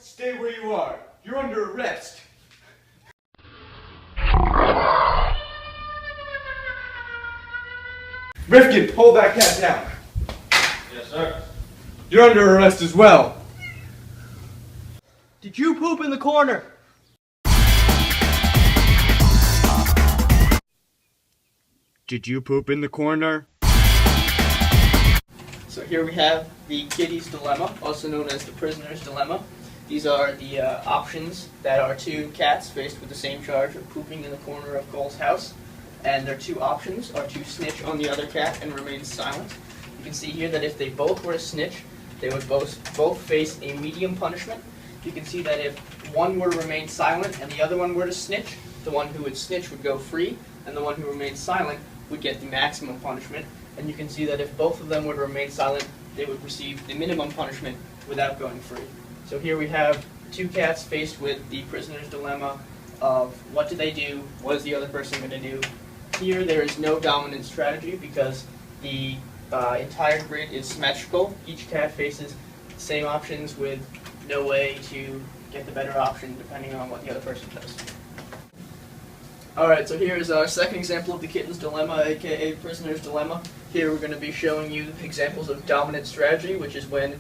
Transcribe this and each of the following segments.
stay where you are. You're under arrest. Rifkin, hold that cat down. Yes, sir. You're under arrest as well. Did you poop in the corner? Did you poop in the corner? So here we have the kitty's dilemma, also known as the prisoner's dilemma. These are the options that are two cats faced with the same charge of pooping in the corner of Cole's house. And their two options are to snitch on the other cat and remain silent. You can see here that if they both were to snitch, they would both face a medium punishment. You can see that if one were to remain silent and the other one were to snitch, the one who would snitch would go free, and the one who remained silent would get the maximum punishment. And you can see that if both of them were to remain silent, they would receive the minimum punishment without going free. So here we have two cats faced with the prisoner's dilemma of what do they do, what is the other person going to do. Here there is no dominant strategy because the entire grid is symmetrical. Each cat faces the same options with no way to get the better option depending on what the other person does. Alright, so here is our second example of the kitten's dilemma, aka prisoner's dilemma. Here we're going to be showing you examples of dominant strategy, which is when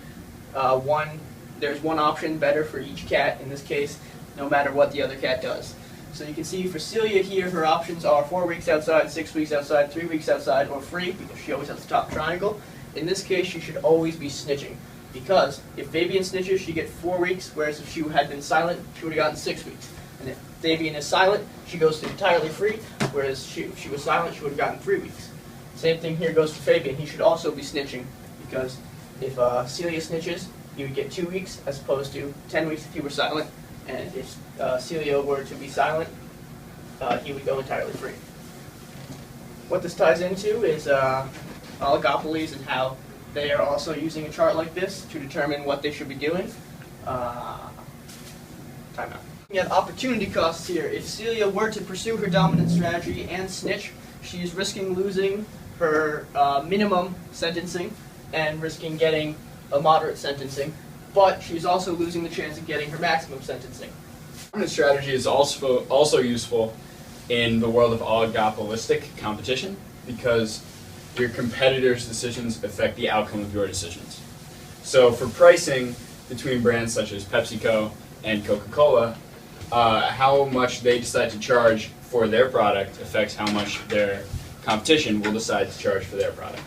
there's one option better for each cat, in this case, no matter what the other cat does. So you can see for Celia here, her options are 4 weeks outside, 6 weeks outside, 3 weeks outside, or free, because she always has the top triangle. In this case, she should always be snitching, because if Fabian snitches, she gets 4 weeks, whereas if she had been silent, she would have gotten 6 weeks. And if Fabian is silent, she goes to entirely free, whereas if she was silent, she would have gotten 3 weeks. Same thing here goes for Fabian. He should also be snitching, because if Celia snitches, he would get 2 weeks, as opposed to 10 weeks if he were silent. And if Celia were to be silent, he would go entirely free. What this ties into is oligopolies and how they are also using a chart like this to determine what they should be doing. Time out. We have opportunity costs here. If Celia were to pursue her dominant strategy and snitch, she is risking losing her minimum sentencing and risking getting a moderate sentencing, but she's also losing the chance of getting her maximum sentencing. Dominant strategy is also useful in the world of oligopolistic competition because your competitors' decisions affect the outcome of your decisions. So for pricing between brands such as PepsiCo and Coca-Cola, how much they decide to charge for their product affects how much their competition will decide to charge for their product.